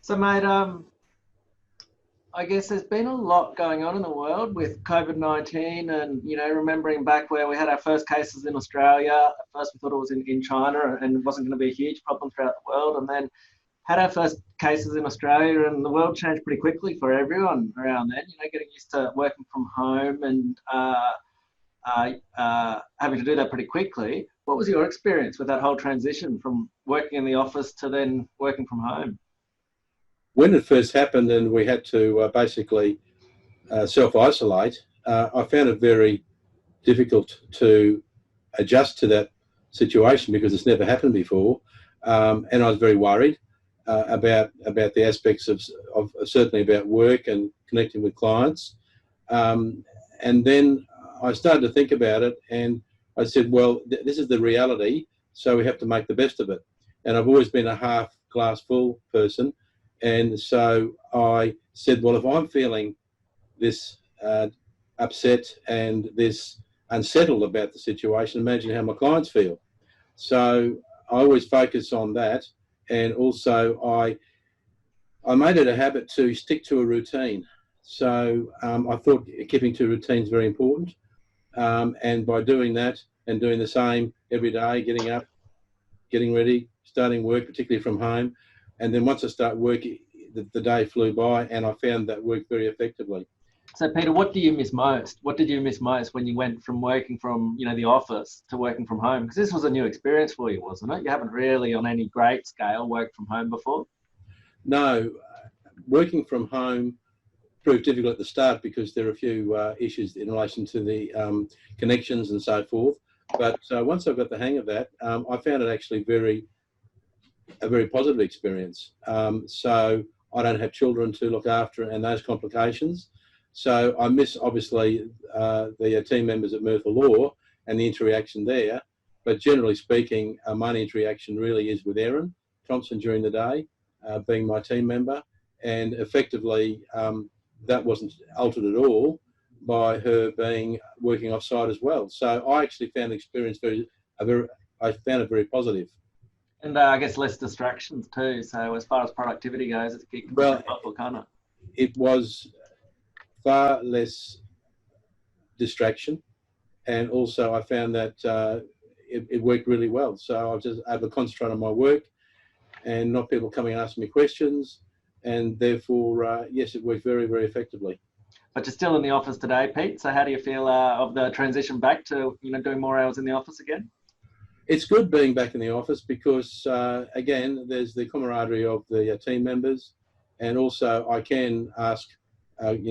So, mate, I guess there's been a lot going on in the world with COVID-19 and, remembering back where we had our first cases in Australia. At first we thought it was in China and it wasn't going to be a huge problem throughout the world. And then had our first cases in Australia and the world changed pretty quickly for everyone around then, getting used to working from home and having to do that pretty quickly. What was your experience with that whole transition from working in the office to then working from home? When it first happened and we had to basically self-isolate, I found it very difficult to adjust to that situation because it's never happened before, and I was very worried about the aspects of certainly about work and connecting with clients, and then I started to think about it and I said, well, this is the reality, so we have to make the best of it. And I've always been a half glass full person. And so I said, well, if I'm feeling this upset and this unsettled about the situation, imagine how my clients feel. So I always focus on that. And also I made it a habit to stick to a routine. So I thought keeping to a routine is very important. And by doing that and doing the same every day, getting up, getting ready, starting work, particularly from home, and then once I start working, the day flew by and I found that worked very effectively. So, Peter, what do you miss most? What did you miss most when you went from working from, the office to working from home? Because this was a new experience for you, wasn't it? You haven't really, on any great scale, worked from home before? No, working from home proved difficult at the start because there are a few issues in relation to the connections and so forth. But once I got the hang of that, I found it actually a very positive experience. So I don't have children to look after and those complications. So I miss obviously the team members at Merthyr Law and the interaction there. But generally speaking, my interaction really is with Erin Thompson during the day, being my team member, and effectively that wasn't altered at all by her working offsite as well. So I actually found the experience I found it very positive. And I guess less distractions too. So as far as productivity goes, it's helpful, can't it? It was far less distraction, and also I found that it worked really well. So I was just able to concentrate on my work and not people coming and asking me questions, and therefore, yes, it worked very, very effectively. But you're still in the office today, Pete. So how do you feel of the transition back to doing more hours in the office again? It's good being back in the office because, again, there's the camaraderie of the team members, and also I can ask,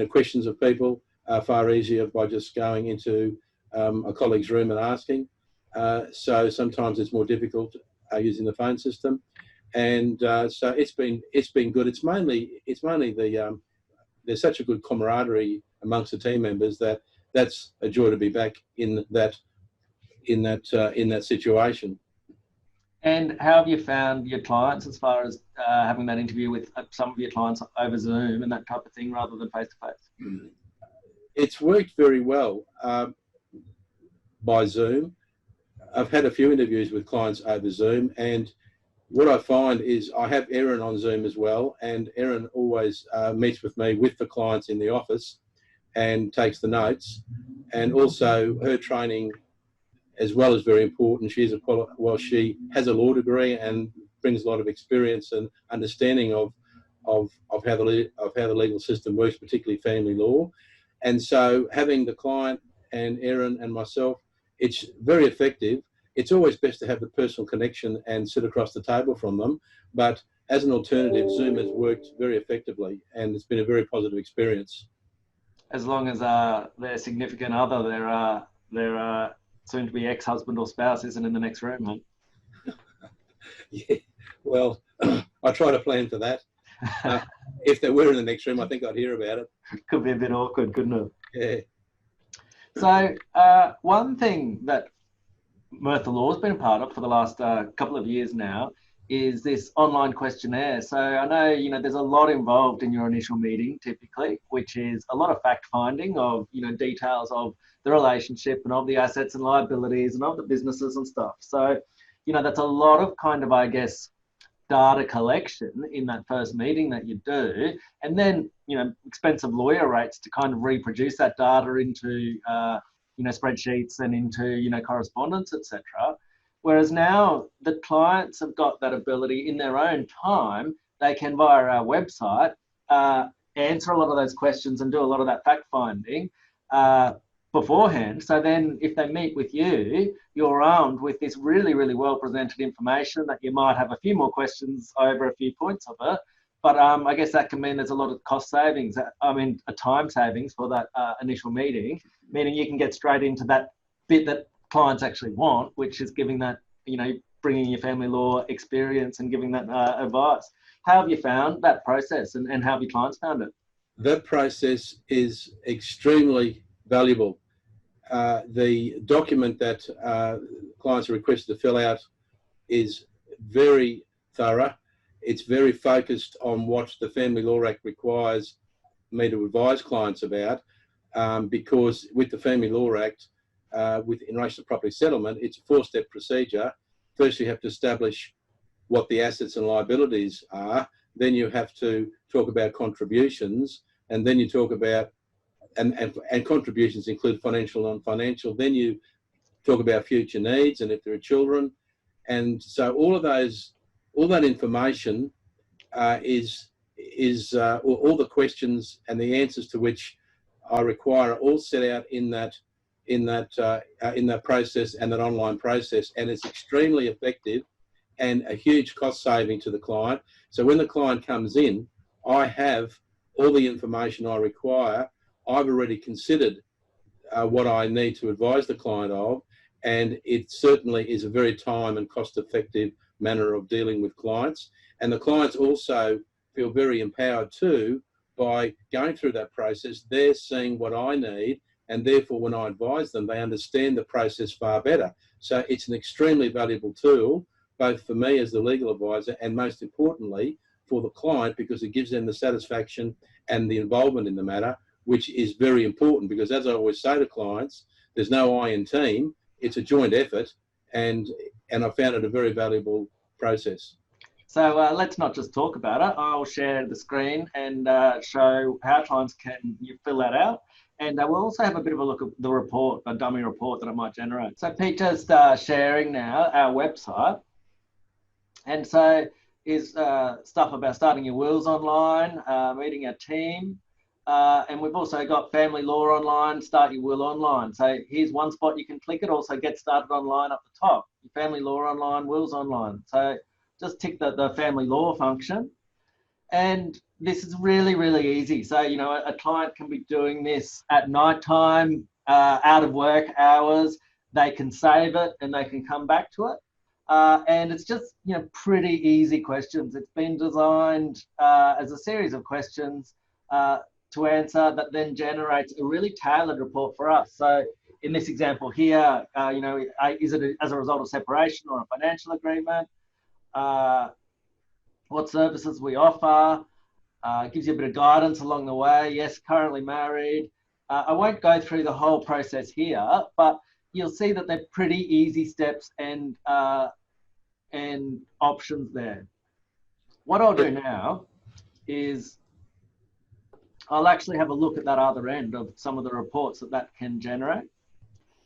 questions of people far easier by just going into a colleague's room and asking. So sometimes it's more difficult using the phone system, and so it's been good. It's mainly there's such a good camaraderie amongst the team members that's a joy to be back in that situation. And how have you found your clients as far as having that interview with some of your clients over Zoom and that type of thing rather than face-to-face? It's worked very well by Zoom. I've had a few interviews with clients over Zoom, and what I find is I have Erin on Zoom as well, and Erin always meets with me with the clients in the office and takes the notes, and also her training as well is very important. She has a law degree and brings a lot of experience and understanding of how the legal system works, particularly family law. And so having the client and Erin and myself, it's very effective. It's always best to have the personal connection and sit across the table from them. But as an alternative, Zoom has worked very effectively, and it's been a very positive experience. As long as their significant other, their soon-to-be ex-husband or spouse isn't in the next room, mate. Yeah, well, I try to plan for that. If they were in the next room, I think I'd hear about it. Could be a bit awkward, couldn't it? Yeah. So one thing that Merthyr Law has been a part of for the last couple of years now is this online questionnaire. So I know, there's a lot involved in your initial meeting typically, which is a lot of fact finding of, details of the relationship and of the assets and liabilities and of the businesses and stuff. So, that's a lot of kind of, I guess, data collection in that first meeting that you do, and then, you know, expensive lawyer rates to kind of reproduce that data into, you know, spreadsheets and into, you know, correspondence, etc. Whereas now the clients have got that ability in their own time. They can, via our website, answer a lot of those questions and do a lot of that fact finding beforehand. So then if they meet with you, you're armed with this really, really well presented information that you might have a few more questions over a few points of it. But I guess that can mean there's a lot of cost savings. I mean, a time savings for that initial meeting, meaning you can get straight into that bit that clients actually want, which is giving that, you know, bringing your family law experience and giving that advice. How have you found that process, and how have your clients found it? That process is extremely valuable. The document that clients are requested to fill out is very thorough. It's very focused on what the Family Law Act requires me to advise clients about, because with the Family Law Act, in relation to property settlement, it's a four-step procedure. First, you have to establish what the assets and liabilities are. Then you have to talk about contributions, and then you talk about, and contributions include financial and non-financial. Then you talk about future needs and if there are children. And so all that information is all the questions and the answers to which I require are all set out in that process and that online process, and it's extremely effective and a huge cost saving to the client. So when the client comes in, I have all the information I require. I've already considered what I need to advise the client of, and it certainly is a very time and cost effective manner of dealing with clients. And the clients also feel very empowered too by going through that process. They're seeing what I need, and therefore when I advise them, they understand the process far better. So it's an extremely valuable tool, both for me as the legal advisor and most importantly for the client, because it gives them the satisfaction and the involvement in the matter, which is very important, because as I always say to clients, there's no I in team, it's a joint effort, and I found it a very valuable process. So let's not just talk about it. I'll share the screen and show how clients can you fill that out. And we'll also have a bit of a look at the report, a dummy report that it might generate. So Peter's sharing now our website. And so is stuff about starting your wills online, meeting our team. And we've also got family law online, start your will online. So here's one spot you can click it, also get started online up the top. Your family law online, wills online. So just tick the family law function. And this is really, really easy. So, you know, a client can be doing this at night time, out of work hours. They can save it and they can come back to it. And it's just, you know, pretty easy questions. It's been designed as a series of questions to answer that then generates a really tailored report for us. So in this example here, you know, is it as a result of separation or a financial agreement? What services we offer, gives you a bit of guidance along the way. Yes, currently married. I won't go through the whole process here, but you'll see that they're pretty easy steps and options there. What I'll do now is I'll actually have a look at that other end of some of the reports that can generate.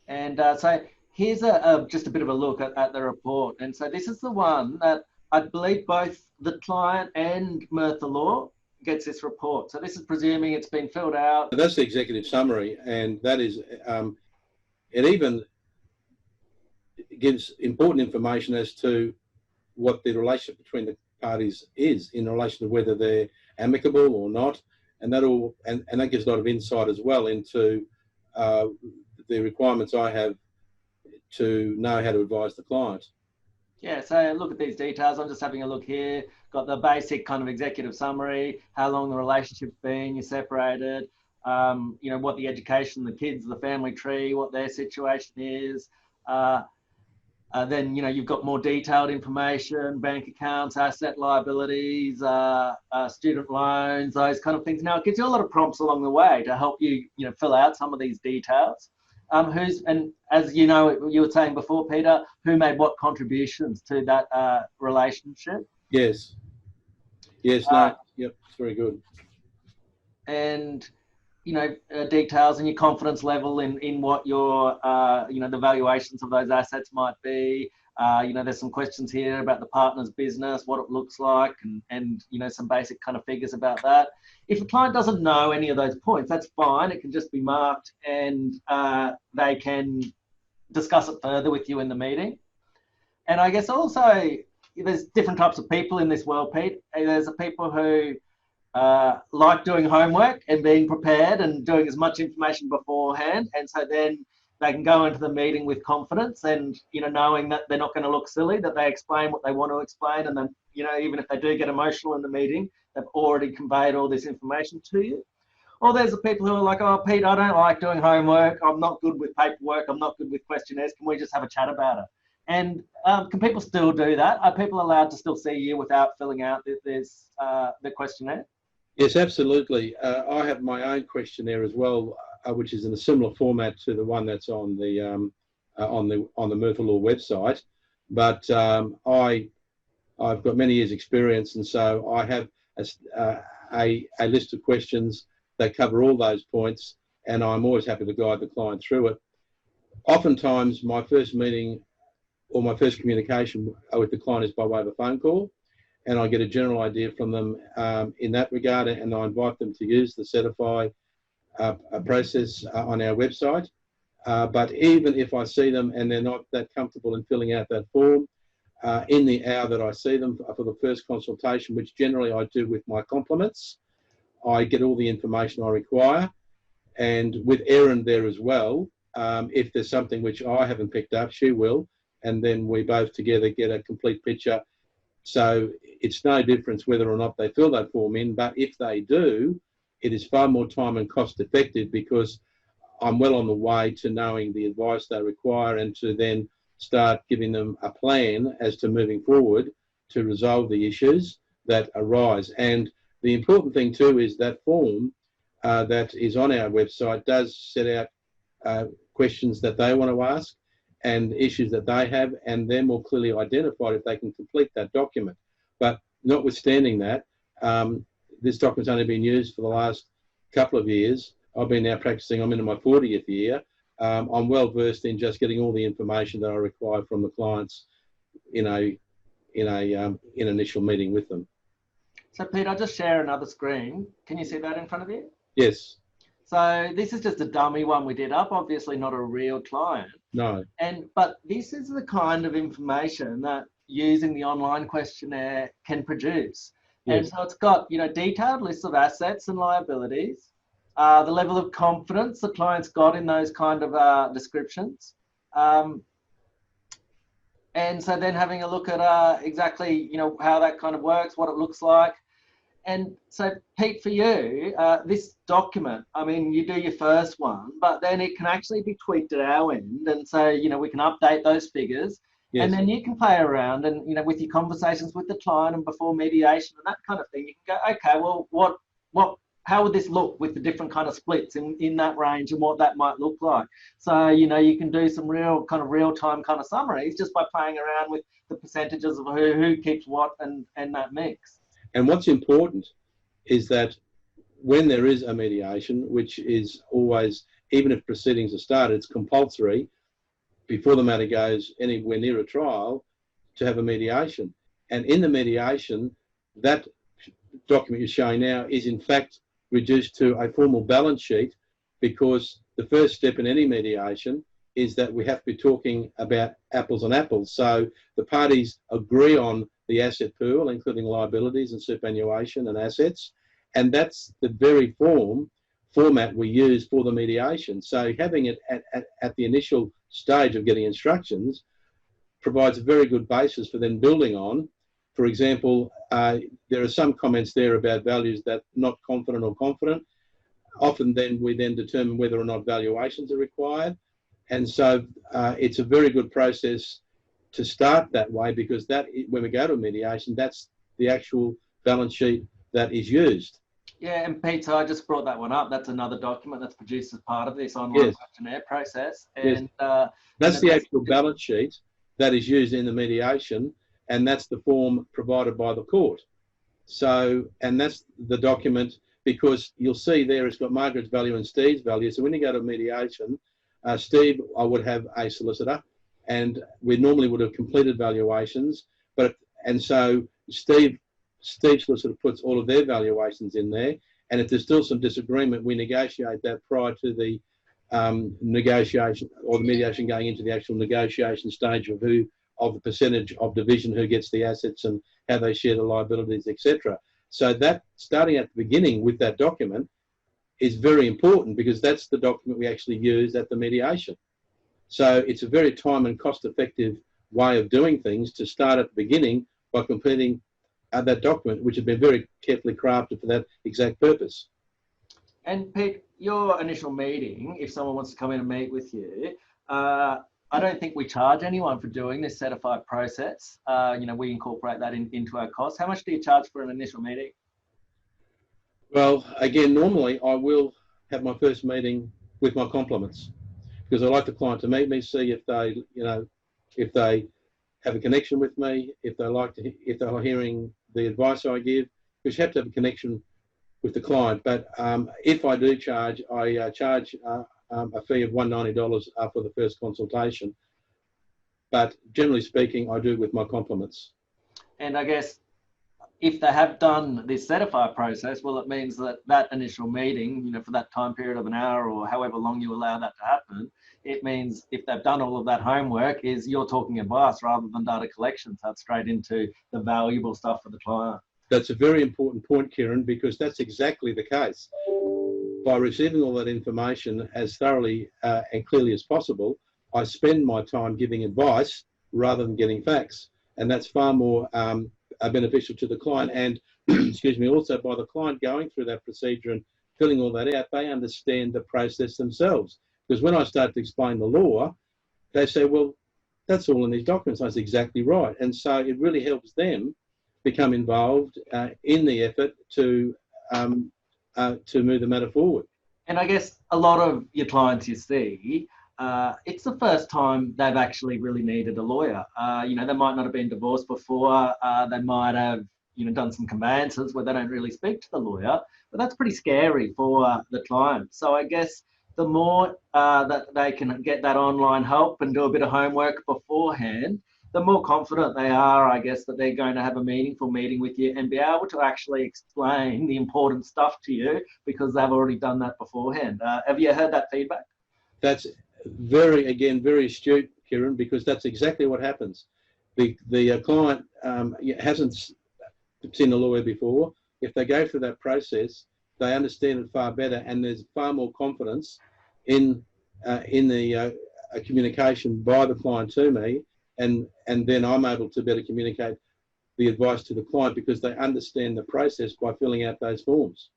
And so here's just a bit of a look at the report. And so this is the one that I believe both the client and Merthyr Law gets this report. So this is presuming it's been filled out. That's the executive summary, and that is, it even gives important information as to what the relationship between the parties is in relation to whether they're amicable or not, and that gives a lot of insight as well into the requirements I have to know how to advise the client. Yeah, so look at these details. I'm just having a look here. Got the basic kind of executive summary, how long the relationship's been, you're separated, you know, what the education, the kids, the family tree, what their situation is. Then, you know, you've got more detailed information, bank accounts, asset liabilities, student loans, those kind of things. Now, it gives you a lot of prompts along the way to help you, you know, fill out some of these details. And as you know, you were saying before, Peter, who made what contributions to that relationship? Yes. Yes. No. Yep. It's very good. And details and your confidence level in what your the valuations of those assets might be. There's some questions here about the partner's business, what it looks like, and some basic kind of figures about that. If a client doesn't know any of those points, that's fine. It can just be marked, and they can discuss it further with you in the meeting. And I guess also there's different types of people in this world, Pete. There's the people who like doing homework and being prepared and doing as much information beforehand, and so then they can go into the meeting with confidence and knowing that they're not going to look silly, that they explain what they want to explain, and then even if they do get emotional in the meeting, they've already conveyed all this information to you. Or there's the people who are like, oh Pete, I don't like doing homework, I'm not good with paperwork, I'm not good with questionnaires, can we just have a chat about it? And can people still do that? Are people allowed to still see you without filling out the questionnaire? Yes, absolutely. I have my own questionnaire as well, which is in a similar format to the one that's on the Merthyr Law website. But I've got many years' experience, and so I have a list of questions that cover all those points, and I'm always happy to guide the client through it. Oftentimes, my first meeting or my first communication with the client is by way of a phone call, and I get a general idea from them in that regard, and I invite them to use the Certify process on our website. But even if I see them and they're not that comfortable in filling out that form, in the hour that I see them for the first consultation, which generally I do with my compliments, I get all the information I require. And with Erin there as well, if there's something which I haven't picked up, she will, and then we both together get a complete picture. So it's no difference whether or not they fill that form in, but if they do, it is far more time and cost effective because I'm well on the way to knowing the advice they require and to then start giving them a plan as to moving forward to resolve the issues that arise. And the important thing too is that form that is on our website does set out questions that they want to ask and issues that they have, and they're more clearly identified if they can complete that document. But notwithstanding that, this document's only been used for the last couple of years. I've been now practicing, I'm into my 40th year. I'm well versed in just getting all the information that I require from the clients in an initial meeting with them. So Pete, I'll just share another screen. Can you see that in front of you? Yes. So this is just a dummy one we did up, obviously not a real client. No. But this is the kind of information that using the online questionnaire can produce. Yes. And so it's got, detailed lists of assets and liabilities, the level of confidence the client's got in those kind of descriptions. And so then having a look at exactly, how that kind of works, what it looks like. And so, Pete, for you, this document, I mean, you do your first one, but then it can actually be tweaked at our end. And so, we can update those figures. Yes. And then you can play around and, with your conversations with the client and before mediation and that kind of thing, you can go, okay, well, how would this look with the different kind of splits in that range and what that might look like? So, you can do some real-time kind of summaries just by playing around with the percentages of who keeps what and that mix. And what's important is that when there is a mediation, which is always, even if proceedings are started, it's compulsory before the matter goes anywhere near a trial to have a mediation. And in the mediation, that document you're showing now is in fact reduced to a formal balance sheet, because the first step in any mediation is that we have to be talking about apples and apples. So the parties agree on the asset pool, including liabilities and superannuation and assets. And that's the very format we use for the mediation. So having it at the initial stage of getting instructions provides a very good basis for then building on. For example, there are some comments there about values that not confident or confident. Often then we then determine whether or not valuations are required. And so it's a very good process to start that way, because that, when we go to mediation, that's the actual balance sheet that is used. Yeah, and Peter, I just brought that one up. That's another document that's produced as part of this online questionnaire process. And that's the actual balance sheet that is used in the mediation. and that's the form provided by the court. So, and that's the document, because you'll see there it's got Margaret's value and Steve's value. So when you go to mediation, Steve, I would have a solicitor, and we normally would have completed valuations, and so Steve's solicitor puts all of their valuations in there, and if there's still some disagreement, we negotiate that prior to the negotiation or the mediation going into the actual negotiation stage of the percentage of division, who gets the assets and how they share the liabilities, etc. So that, starting at the beginning with that document, is very important, because that's the document we actually use at the mediation. So it's a very time and cost effective way of doing things to start at the beginning by completing that document, which has been very carefully crafted for that exact purpose. And Pete, your initial meeting, if someone wants to come in and meet with you, I don't think we charge anyone for doing this certified process. You know, we incorporate that into our costs. How much do you charge for an initial meeting? Well, again, normally I will have my first meeting with my compliments, because I like the client to meet me, see if they, if they have a connection with me, if they're hearing the advice I give, because you have to have a connection with the client. But if I do charge, I charge a fee of $190 for the first consultation. But generally speaking, I do with my compliments. And I guess if they have done this certified process, well, it means that that initial meeting, for that time period of an hour or however long you allow that to happen, it means if they've done all of that homework, is you're talking advice rather than data collection. So it's straight into the valuable stuff for the client. That's a very important point, Kieran, because that's exactly the case. By receiving all that information as thoroughly and clearly as possible, I spend my time giving advice rather than getting facts. And that's far more beneficial to the client. And, excuse me, also by the client going through that procedure and filling all that out, they understand the process themselves. Because when I start to explain the law, they say, well, that's all in these documents. That's exactly right. And so it really helps them become involved in the effort to move the matter forward. And I guess a lot of your clients you see, it's the first time they've actually really needed a lawyer. They might not have been divorced before. They might have, done some conveyances where they don't really speak to the lawyer, but that's pretty scary for the client. So I guess the more that they can get that online help and do a bit of homework beforehand, the more confident they are, I guess, that they're going to have a meaningful meeting with you and be able to actually explain the important stuff to you because they've already done that beforehand. Have you heard that feedback? That's very astute, Kieran, because that's exactly what happens. The client hasn't seen a lawyer before. If they go through that process, they understand it far better, and there's far more confidence in the communication by the client to me, and then I'm able to better communicate the advice to the client because they understand the process by filling out those forms.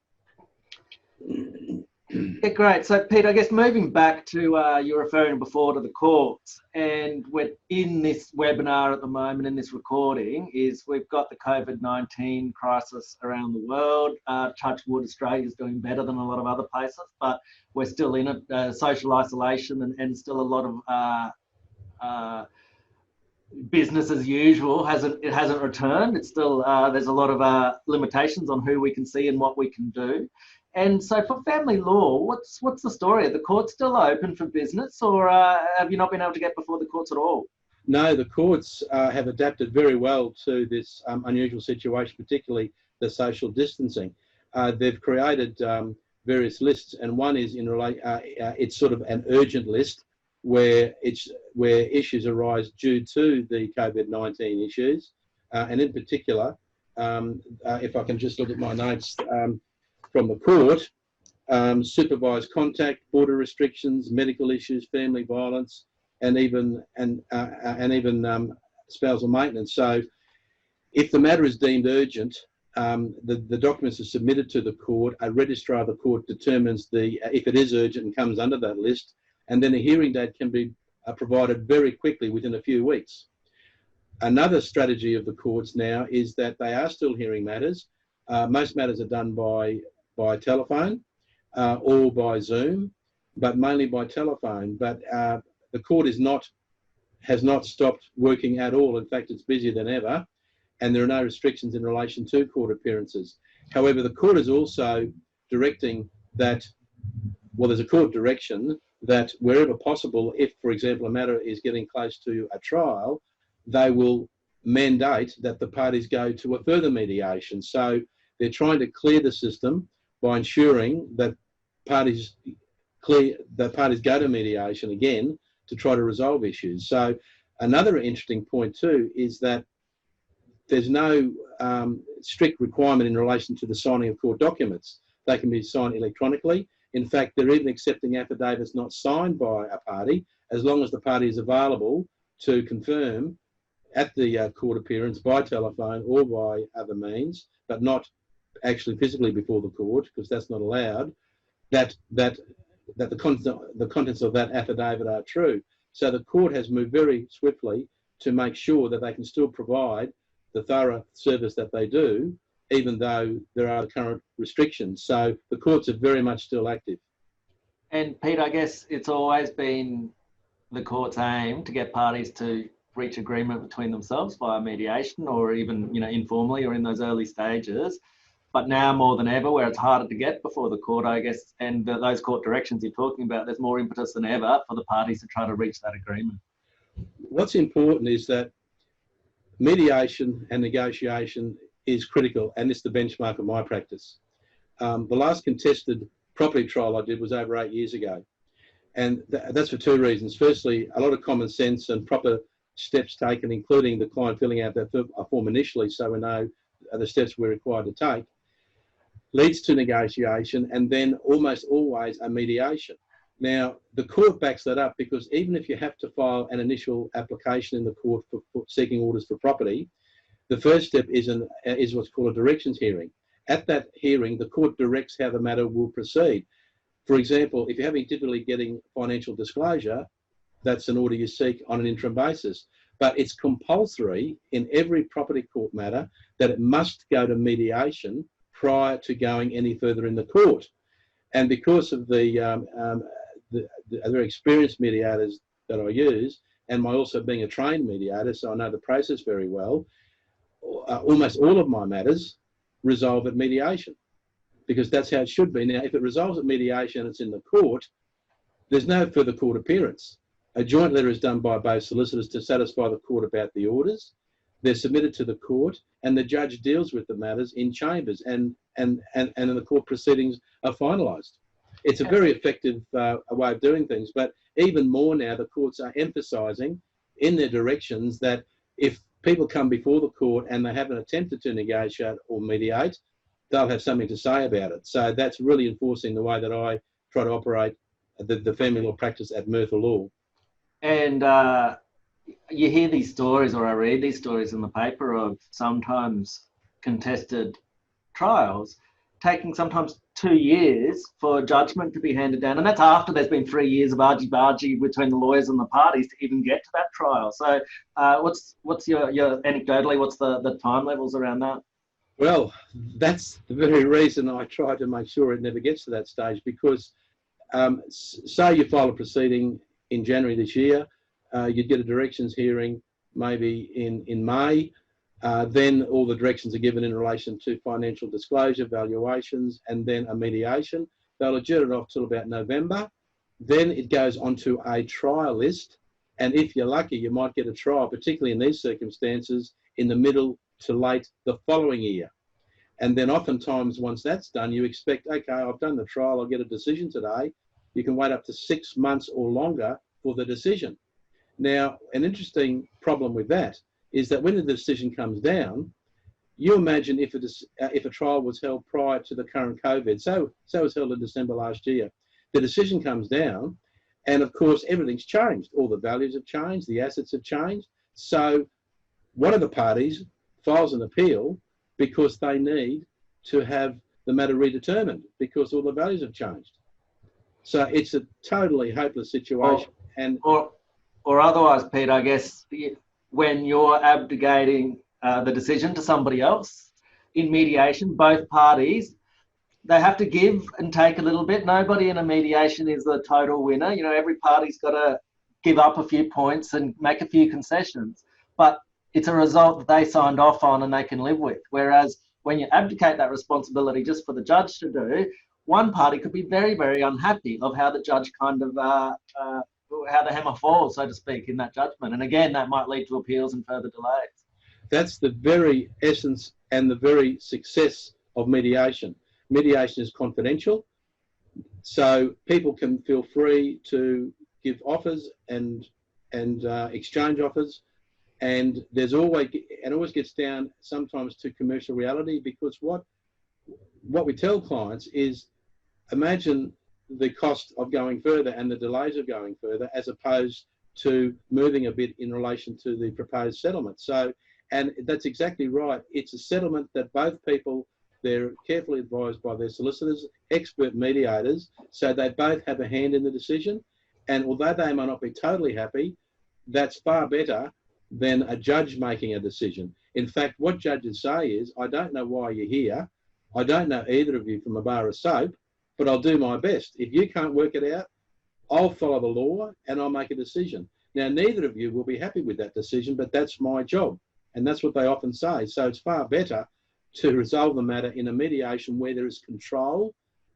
Yeah, great. So, Pete, I guess moving back to you were referring before to the courts, and we're in this webinar at the moment, in this recording, is we've got the COVID-19 crisis around the world. Touch wood, Australia is doing better than a lot of other places, but we're still in a social isolation and still a lot of business as usual hasn't returned. It's still there's a lot of limitations on who we can see and what we can do. And so for family law, what's the story? Are the courts still open for business, or have you not been able to get before the courts at all? No, the courts have adapted very well to this unusual situation, particularly the social distancing. They've created various lists, and one is it's sort of an urgent list where issues arise due to the COVID-19 issues, and in particular, if I can just look at my notes. From the court, supervised contact, border restrictions, medical issues, family violence, and even spousal maintenance. So, if the matter is deemed urgent, the documents are submitted to the court. A registrar of the court determines if it is urgent and comes under that list, and then a hearing date can be provided very quickly within a few weeks. Another strategy of the courts now is that they are still hearing matters. Most matters are done by telephone or by Zoom, but mainly by telephone. But the court is not has not stopped working at all. In fact, it's busier than ever, and there are no restrictions in relation to court appearances. However, the court is also directing that, well, there's a court direction that wherever possible, if, for example, a matter is getting close to a trial, they will mandate that the parties go to a further mediation. So they're trying to clear the system by ensuring that parties go to mediation again to try to resolve issues. So another interesting point too is that there's no strict requirement in relation to the signing of court documents. They can be signed electronically. In fact, they're even accepting affidavits not signed by a party, as long as the party is available to confirm at the court appearance by telephone or by other means, but not actually physically before the court, because that's not allowed, that the contents of that affidavit are true. So the court has moved very swiftly to make sure that they can still provide the thorough service that they do, even though there are current restrictions. So the courts are very much still active. And Pete, I guess it's always been the court's aim to get parties to reach agreement between themselves via mediation, or even, you know, informally or in those early stages. But now more than ever, where it's harder to get before the court, I guess, and those court directions you're talking about, there's more impetus than ever for the parties to try to reach that agreement. What's important is that mediation and negotiation is critical, and it's the benchmark of my practice. The last contested property trial I did was over 8 years ago. And that's for two reasons. Firstly, a lot of common sense and proper steps taken, including the client filling out that form initially so we know the steps we're required to take, leads to negotiation and then almost always a mediation. Now, the court backs that up, because even if you have to file an initial application in the court for seeking orders for property, the first step is what's called a directions hearing. At that hearing, the court directs how the matter will proceed. For example, if you're having difficulty getting financial disclosure, that's an order you seek on an interim basis. But it's compulsory in every property court matter that it must go to mediation prior to going any further in the court. And because of the very experienced mediators that I use, and my also being a trained mediator, so I know the process very well, almost all of my matters resolve at mediation, because that's how it should be. Now, if it resolves at mediation and it's in the court, there's no further court appearance. A joint letter is done by both solicitors to satisfy the court about the orders. They're submitted to the court, and the judge deals with the matters in chambers, and the court proceedings are finalised. It's a very effective way of doing things, but even more now, the courts are emphasising in their directions that if people come before the court and they haven't attempted to negotiate or mediate, they'll have something to say about it. So that's really enforcing the way that I try to operate the family law practice at Merthyr Law. And you hear these stories, or I read these stories in the paper, of sometimes contested trials taking sometimes 2 years for judgment to be handed down. And that's after there's been 3 years of argy-bargy between the lawyers and the parties to even get to that trial. So what's your anecdotally, what's the time levels around that? Well, that's the very reason I try to make sure it never gets to that stage, because say you file a proceeding in January this year, you'd get a directions hearing maybe in May. Then all the directions are given in relation to financial disclosure, valuations, and then a mediation. They'll adjourn it off till about November. Then it goes onto a trial list. And if you're lucky, you might get a trial, particularly in these circumstances, in the middle to late the following year. And then oftentimes, once that's done, you expect, okay, I've done the trial, I'll get a decision today. You can wait up to 6 months or longer for the decision. Now, an interesting problem with that is that when the decision comes down, you imagine if a trial was held prior to the current COVID, so it was held in December last year, the decision comes down, and of course everything's changed. All the values have changed, the assets have changed. So one of the parties files an appeal because they need to have the matter redetermined because all the values have changed. So it's a totally hopeless situation. Or otherwise, Pete, I guess when you're abdicating the decision to somebody else in mediation, both parties, they have to give and take a little bit. Nobody in a mediation is the total winner. You know, every party's got to give up a few points and make a few concessions, but it's a result that they signed off on and they can live with. Whereas when you abdicate that responsibility just for the judge to do, one party could be very, very unhappy of how the judge kind of, how the hammer falls, so to speak, in that judgment. And again, that might lead to appeals and further delays. That's the very essence and the very success of mediation. Mediation is confidential, so people can feel free to give offers and exchange offers, and there's always, and always gets down sometimes to commercial reality, because what we tell clients is, imagine the cost of going further and the delays of going further, as opposed to moving a bit in relation to the proposed settlement. So, and that's exactly right. It's a settlement that both people, they're carefully advised by their solicitors, expert mediators, so they both have a hand in the decision. And although they may not be totally happy, that's far better than a judge making a decision. In fact, what judges say is, I don't know why you're here. I don't know either of you from a bar of soap, but I'll do my best. If you can't work it out, I'll follow the law and I'll make a decision. Now, neither of you will be happy with that decision, but that's my job. And that's what they often say. So it's far better to resolve the matter in a mediation where there is control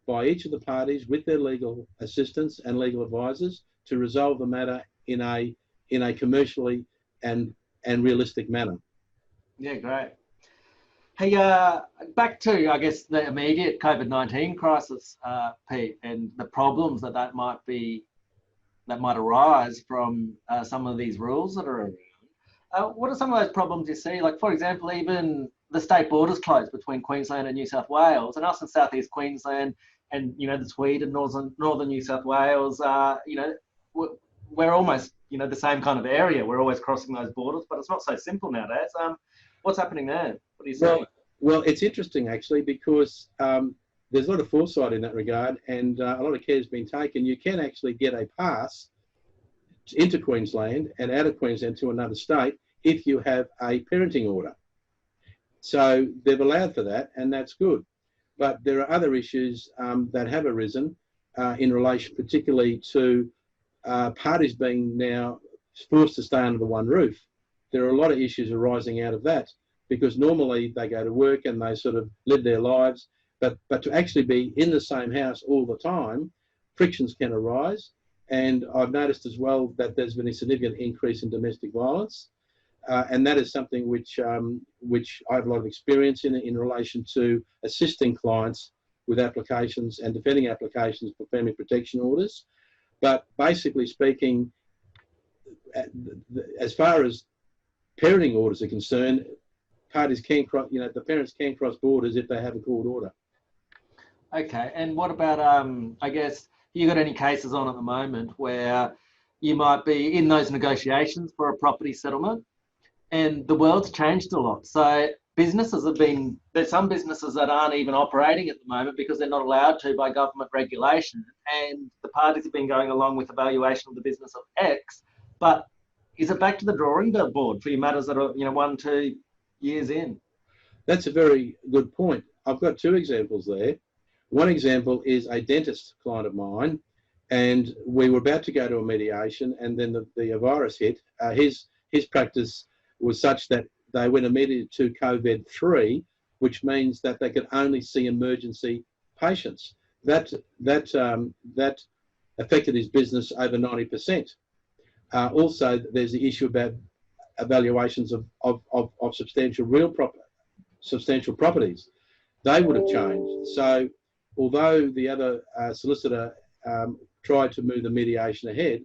by each of the parties with their legal assistants and legal advisors to resolve the matter in a commercially and realistic manner. Yeah, great. Hey, back to, I guess, the immediate COVID-19 crisis, Pete, and the problems that might arise from some of these rules that are around. What are some of those problems you see? Like, for example, even the state borders closed between Queensland and New South Wales, and us in southeast Queensland, and the Tweed and northern New South Wales. We're almost the same kind of area. We're always crossing those borders, but it's not so simple nowadays. What's happening there? What do you see? Well, it's interesting actually, because there's a lot of foresight in that regard, and a lot of care has been taken. You can actually get a pass into Queensland and out of Queensland to another state if you have a parenting order. So they've allowed for that, and that's good. But there are other issues that have arisen in relation particularly to parties being now forced to stay under the one roof. There are a lot of issues arising out of that, because normally they go to work and they sort of live their lives, but to actually be in the same house all the time, frictions can arise. And I've noticed as well that there's been a significant increase in domestic violence. And that is something which I have a lot of experience in relation to assisting clients with applications and defending applications for family protection orders. But basically speaking, as far as parenting orders are concerned, parties can cross, the parents can cross borders if they have a court order. Okay, and what about, I guess, you got any cases on at the moment where you might be in those negotiations for a property settlement, and the world's changed a lot. So businesses there's some businesses that aren't even operating at the moment because they're not allowed to by government regulation, and the parties have been going along with evaluation of the business of X, but is it back to the drawing board for your matters that are 1-2 years in? That's a very good point. I've got two examples there. One example is a dentist client of mine, and we were about to go to a mediation, and then the virus hit. His practice was such that they went immediately to COVID-3, which means that they could only see emergency patients. That affected his business over 90%. Also, there's the issue about evaluations of substantial properties. They would have changed. So although the other solicitor tried to move the mediation ahead,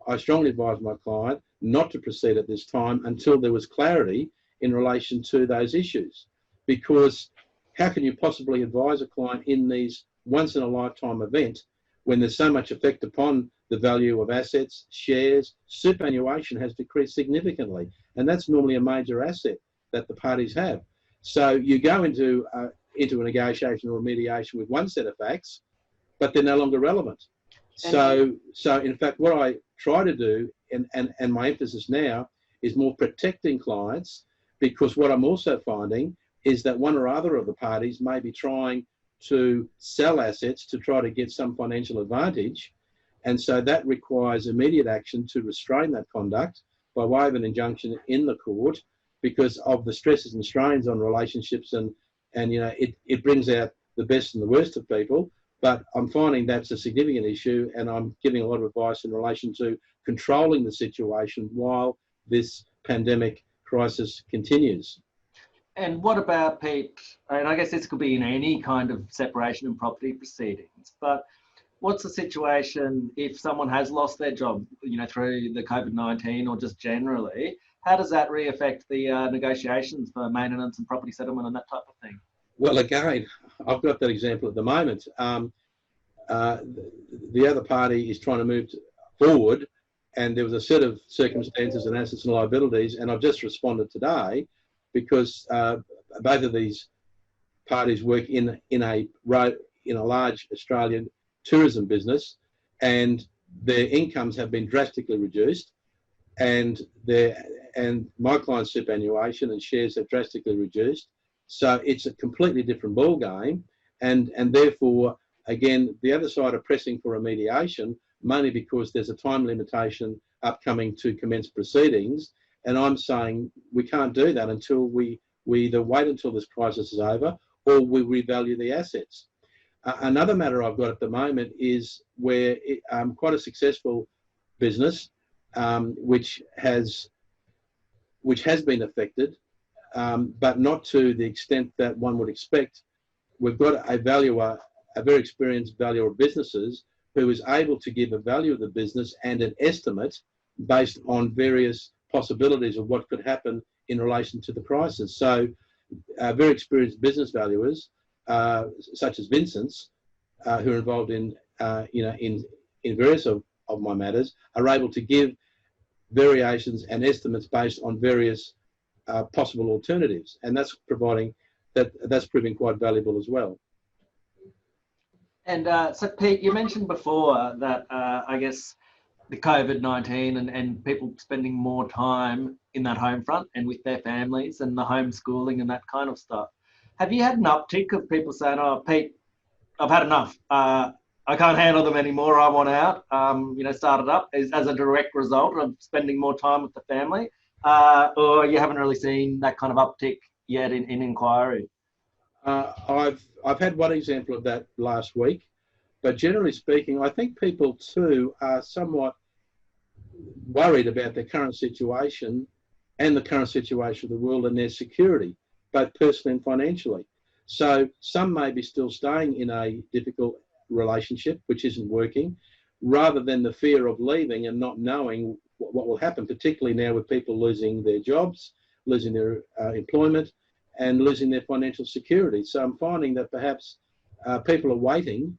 I strongly advised my client not to proceed at this time until there was clarity in relation to those issues. Because how can you possibly advise a client in these once-in-a-lifetime event when there's so much effect upon the value of assets, shares? Superannuation has decreased significantly, and that's normally a major asset that the parties have. So you go into a negotiation or a mediation with one set of facts, but they're no longer relevant. So in fact, what I try to do, and my emphasis now, is more protecting clients, because what I'm also finding is that one or other of the parties may be trying to sell assets to try to get some financial advantage, And so that requires immediate action to restrain that conduct by way of an injunction in the court because of the stresses and strains on relationships, and it brings out the best and the worst of people. But I'm finding that's a significant issue, and I'm giving a lot of advice in relation to controlling the situation while this pandemic crisis continues. And what about, Pete, and I guess this could be in any kind of separation and property proceedings, but what's the situation if someone has lost their job, through the COVID-19 or just generally? How does that re-affect the negotiations for maintenance and property settlement and that type of thing? Well, again, I've got that example at the moment. The other party is trying to move forward, and there was a set of circumstances and assets and liabilities, and I've just responded today because both of these parties work in a large Australian tourism business, and their incomes have been drastically reduced, and my client's superannuation and shares have drastically reduced. So it's a completely different ball game, and therefore, again, the other side are pressing for a mediation, mainly because there's a time limitation upcoming to commence proceedings, and I'm saying we can't do that until we either wait until this crisis is over or we revalue the assets. Another matter I've got at the moment is where quite a successful business, which has been affected, but not to the extent that one would expect. We've got a valuer, a very experienced valuer of businesses, who is able to give a value of the business and an estimate based on various possibilities of what could happen in relation to the crisis. So very experienced business valuers, such as Vincent's, who are involved in various of my matters, are able to give variations and estimates based on various possible alternatives, and that's proving quite valuable as well. And so, Pete, you mentioned before that I guess the COVID-19 and people spending more time in that home front and with their families and the homeschooling and that kind of stuff. Have you had an uptick of people saying, "Oh, Pete, I've had enough. I can't handle them anymore. I want out." Started up as a direct result of spending more time with the family, or you haven't really seen that kind of uptick yet in inquiry? I've had one example of that last week, but generally speaking, I think people too are somewhat worried about their current situation and the current situation of the world and their security, both personally and financially. So some may be still staying in a difficult relationship which isn't working, rather than the fear of leaving and not knowing what will happen, particularly now with people losing their jobs, losing their employment, and losing their financial security. So I'm finding that perhaps people are waiting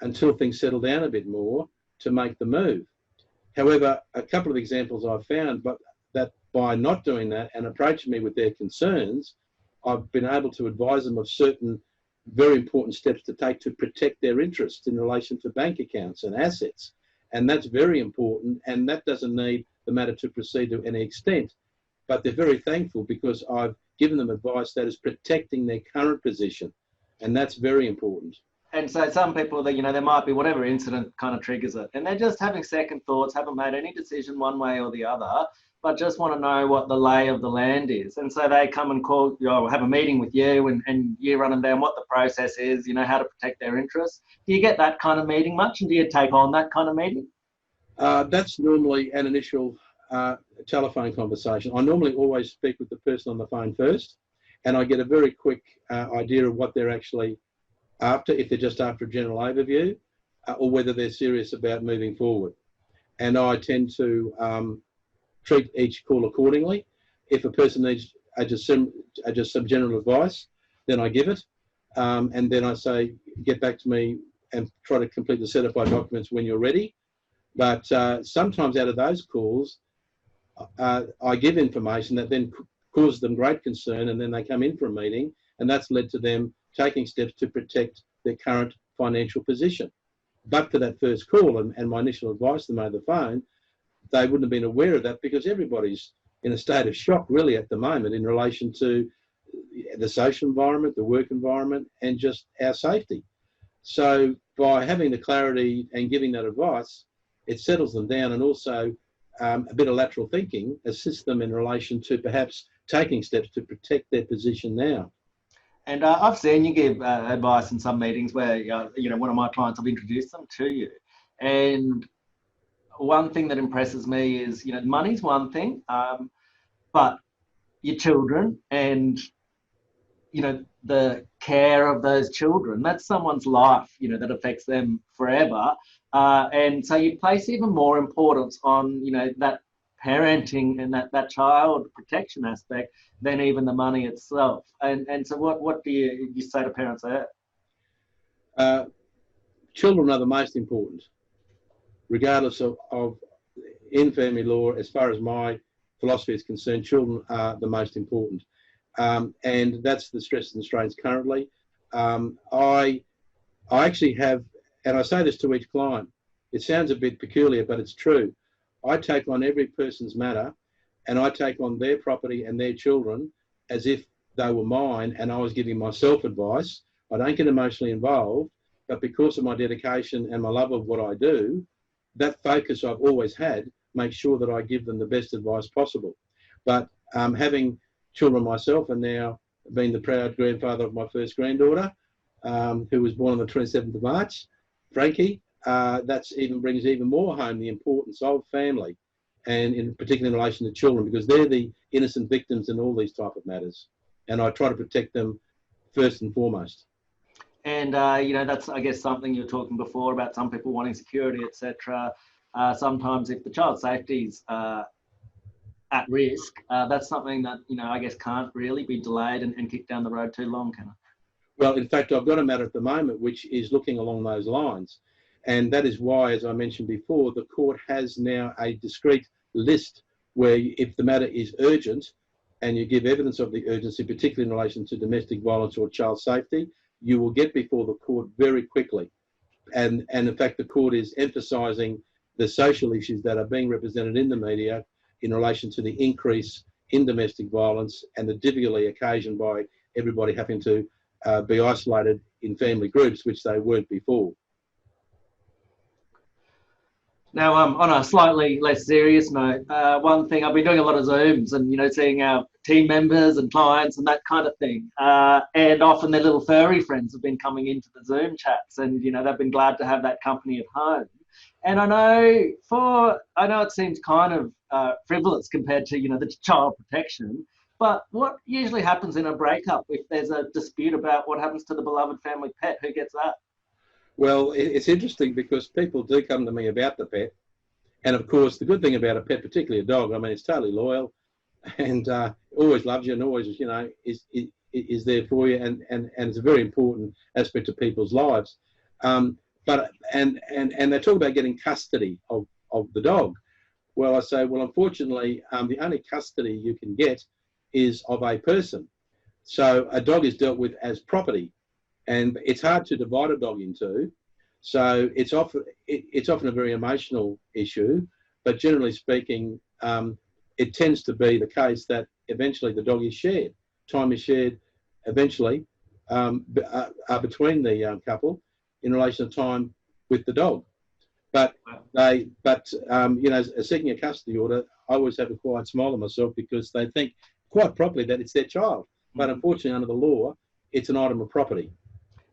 until things settle down a bit more to make the move. However, a couple of examples I've found, but that by not doing that and approaching me with their concerns, I've been able to advise them of certain very important steps to take to protect their interests in relation to bank accounts and assets. And that's very important, and that doesn't need the matter to proceed to any extent. But they're very thankful because I've given them advice that is protecting their current position, and that's very important. And so some people, that there might be whatever incident kind of triggers it, and they're just having second thoughts, haven't made any decision one way or the other, but just want to know what the lay of the land is. And so they come and call, have a meeting with you, and you run them down what the process is, how to protect their interests. Do you get that kind of meeting much, and do you take on that kind of meeting? That's normally an initial telephone conversation. I normally always speak with the person on the phone first, and I get a very quick idea of what they're actually after, if they're just after a general overview, or whether they're serious about moving forward. And I tend to treat each call accordingly. If a person needs just some general advice, then I give it, and then I say, get back to me and try to complete the certified documents when you're ready. But sometimes out of those calls, I give information that then causes them great concern, and then they come in for a meeting, and that's led to them taking steps to protect their current financial position. But for that first call and my initial advice to them over the phone, they wouldn't have been aware of that, because everybody's in a state of shock really at the moment in relation to the social environment, the work environment, and just our safety. So by having the clarity and giving that advice, it settles them down, and also a bit of lateral thinking assists them in relation to perhaps taking steps to protect their position now. And I've seen you give advice in some meetings where, you know, one of my clients, I've introduced them to you. And one thing that impresses me is, you know, money's one thing, but your children and, you know, the care of those children, that's someone's life, you know, that affects them forever. And so you place even more importance on, you know, that parenting and that child protection aspect than even the money itself. And so what do you say to parents there? Children are the most important, regardless of in family law. As far as my philosophy is concerned, children are the most important. And that's the stress and strains currently. I actually have, and I say this to each client, it sounds a bit peculiar, but it's true. I take on every person's matter, and I take on their property and their children as if they were mine, and I was giving myself advice. I don't get emotionally involved, but because of my dedication and my love of what I do, that focus I've always had makes sure that I give them the best advice possible. But having children myself, and now being the proud grandfather of my first granddaughter, who was born on the 27th of March, Frankie, that's brings even more home the importance of family, and in particular in relation to children, because they're the innocent victims in all these type of matters, and I try to protect them first and foremost. And you know, that's, I guess, something you were talking before about some people wanting security, etc. Sometimes if the child safety's at risk, that's something that, you know, I guess can't really be delayed and kicked down the road too long, can it? Well, in fact, I've got a matter at the moment which is looking along those lines. And that is why, as I mentioned before, the court has now a discrete list where if the matter is urgent and you give evidence of the urgency, particularly in relation to domestic violence or child safety, you will get before the court very quickly. And in fact, the court is emphasising the social issues that are being represented in the media in relation to the increase in domestic violence and the difficulty occasioned by everybody having to be isolated in family groups, which they weren't before. Now, on a slightly less serious note, one thing, I've been doing a lot of Zooms and, you know, seeing our team members and clients and that kind of thing. And often their little furry friends have been coming into the Zoom chats, and, you know, they've been glad to have that company at home. And I know it seems kind of frivolous compared to, you know, the child protection, but what usually happens in a breakup if there's a dispute about what happens to the beloved family pet? Who gets that? Well, it's interesting because people do come to me about the pet. And of course, the good thing about a pet, particularly a dog, I mean, it's totally loyal and always loves you and always, you know, is there for you. And it's a very important aspect of people's lives. But they talk about getting custody of the dog. Well, I say, well, unfortunately, the only custody you can get is of a person. So a dog is dealt with as property. And it's hard to divide a dog into, so it's often a very emotional issue. But generally speaking, it tends to be the case that eventually the dog is shared. Time is shared eventually between the couple in relation to time with the dog. But you know, seeking a custody order, I always have a quiet smile on myself because they think quite properly that it's their child. But unfortunately, under the law, it's an item of property.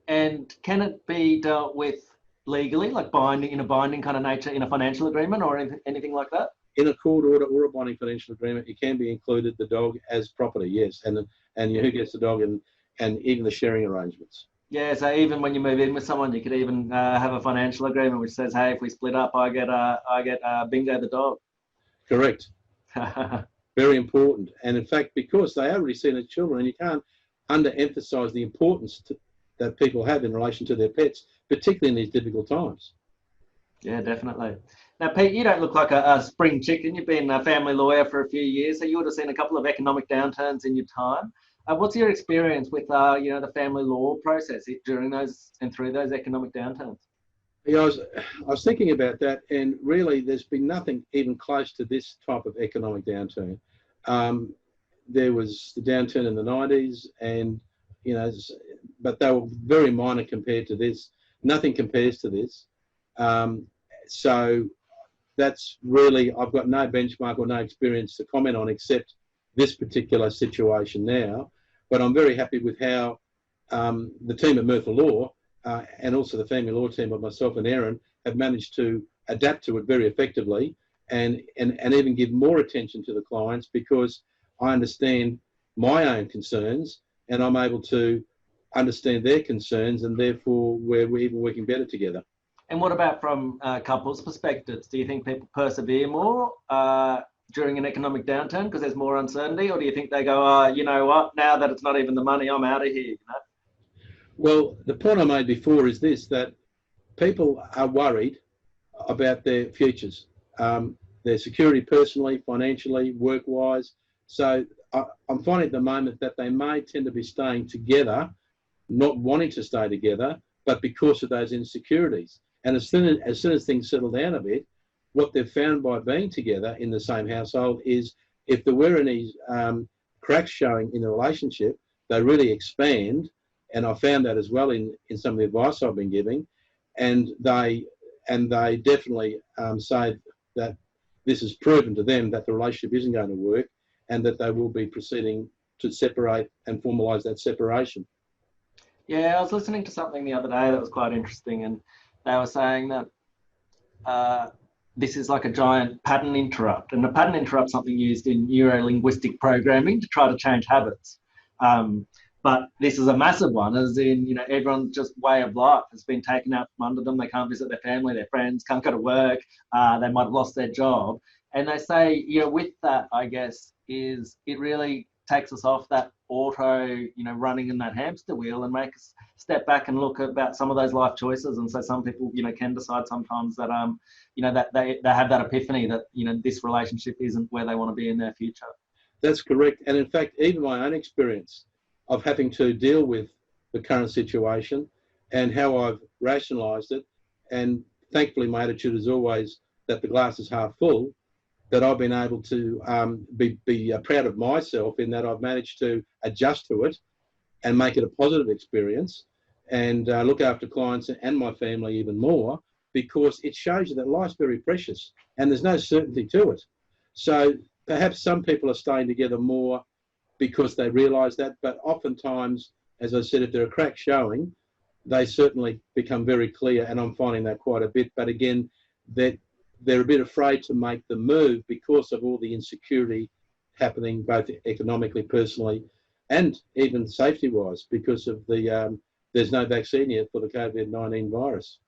And can it be dealt with legally, like in a binding kind of nature, in a financial agreement or anything like that? In a court order or a binding financial agreement, it can be included the dog as property, yes, and who gets the dog and even the sharing arrangements. Yeah, so even when you move in with someone, you could even have a financial agreement which says, hey, if we split up, I get Bingo the dog. Correct. Very important. And in fact, because they are already seen as children, and you can't underemphasize the importance that people have in relation to their pets, particularly in these difficult times. Yeah, definitely. Now, Pete, you don't look like a spring chicken. You've been a family lawyer for a few years, so you would have seen a couple of economic downturns in your time. What's your experience with, you know, the family law process during those and through those economic downturns? Yeah, I was thinking about that, and really, there's been nothing even close to this type of economic downturn. There was the downturn in the 90s, and you know, but they were very minor compared to this. Nothing compares to this. So that's really, I've got no benchmark or no experience to comment on except this particular situation now. But I'm very happy with how the team at Merthyr Law and also the family law team of myself and Aaron have managed to adapt to it very effectively and even give more attention to the clients, because I understand my own concerns and I'm able to understand their concerns, and therefore we're even working better together. And what about from couples' perspectives? Do you think people persevere more during an economic downturn because there's more uncertainty, or do you think they go, you know what, now that it's not even the money, I'm out of here? You know? Well, the point I made before is this, that people are worried about their futures, their security personally, financially, work-wise. So I'm finding at the moment that they may tend to be staying together, not wanting to stay together, but because of those insecurities. And as soon as things settle down a bit, what they've found by being together in the same household is if there were any cracks showing in the relationship, they really expand. And I found that as well in some of the advice I've been giving. And they definitely say that this has proven to them that the relationship isn't going to work and that they will be proceeding to separate and formalise that separation. Yeah, I was listening to something the other day that was quite interesting, and they were saying that this is like a giant pattern interrupt, and a pattern interrupt is something used in neuro-linguistic programming to try to change habits. But this is a massive one, as in, you know, everyone's just way of life has been taken out from under them. They can't visit their family, their friends, can't go to work. They might have lost their job. And they say, you know, with that, I guess, is it really takes us off that auto, you know, running in that hamster wheel and make us step back and look about some of those life choices. And so some people, you know, can decide sometimes that, you know, that they have that epiphany that, you know, this relationship isn't where they want to be in their future. That's correct. And in fact, even my own experience of having to deal with the current situation and how I've rationalised it, and thankfully my attitude is always that the glass is half full, that I've been able to be proud of myself in that I've managed to adjust to it and make it a positive experience and look after clients and my family even more, because it shows you that life's very precious and there's no certainty to it. So perhaps some people are staying together more because they realise that, but oftentimes, as I said, if there are cracks showing, they certainly become very clear, and I'm finding that quite a bit. But again, that they're a bit afraid to make the move because of all the insecurity happening, both economically, personally, and even safety-wise, because of the there's no vaccine yet for the COVID-19 virus.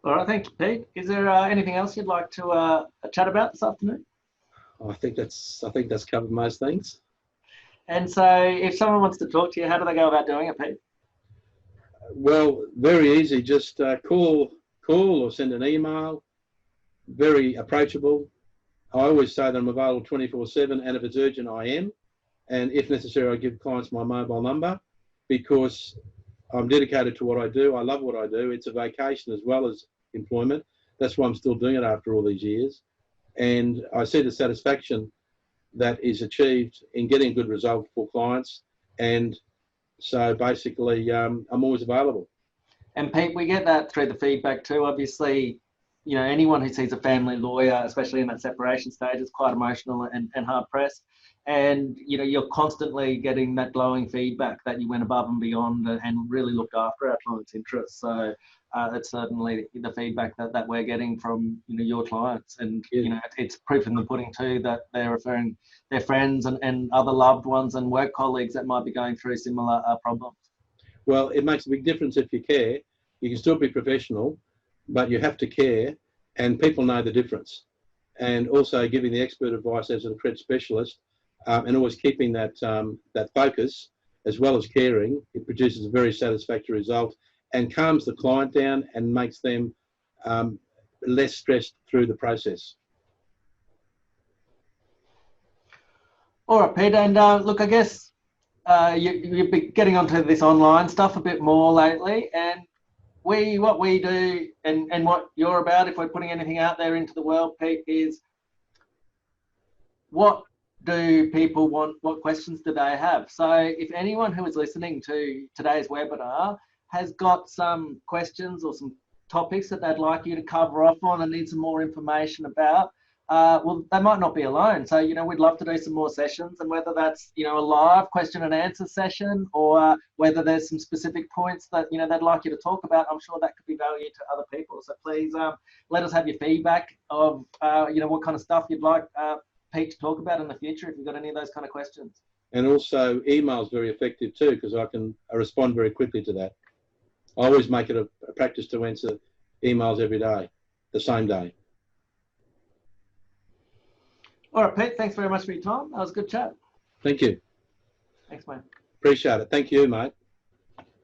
All right, thank you, Pete. Is there anything else you'd like to chat about this afternoon? I think that's covered most things. And so if someone wants to talk to you, how do they go about doing it, Pete? Well, very easy. Just call or send an email. Very approachable. I always say that I'm available 24/7, and if it's urgent, I am. And if necessary, I give clients my mobile number, because I'm dedicated to what I do. I love what I do. It's a vocation as well as employment. That's why I'm still doing it after all these years. And I see the satisfaction that is achieved in getting a good result for clients. And so basically, I'm always available. And Pete, we get that through the feedback too. Obviously, you know, anyone who sees a family lawyer, especially in that separation stage, is quite emotional and hard pressed. And, you know, you're constantly getting that glowing feedback that you went above and beyond and really looked after our clients' interests. So it's certainly the feedback that we're getting from, you know, your clients. And, you know, it's proof in the pudding too that they're referring their friends and other loved ones and work colleagues that might be going through similar problems. Well, it makes a big difference if you care. You can still be professional, but you have to care, and people know the difference. And also giving the expert advice as an accredited specialist, and always keeping that focus as well as caring, it produces a very satisfactory result and calms the client down and makes them less stressed through the process. All right, Peter, and look, I guess you've been getting onto this online stuff a bit more lately, and what we do and what you're about, if we're putting anything out there into the world, Pete, is what do people want? What questions do they have? So if anyone who is listening to today's webinar has got some questions or some topics that they'd like you to cover off on and need some more information about, well, they might not be alone. So, you know, we'd love to do some more sessions, and whether that's, you know, a live question and answer session, or whether there's some specific points that, you know, they'd like you to talk about, I'm sure that could be value to other people. So please let us have your feedback of, you know, what kind of stuff you'd like Pete to talk about in the future, if you've got any of those kind of questions. And also email is very effective too, because I can respond very quickly to that. I always make it a practice to answer emails every day, the same day. All right, Pete, thanks very much for your time. That was a good chat. Thank you. Thanks, mate. Appreciate it. Thank you, mate.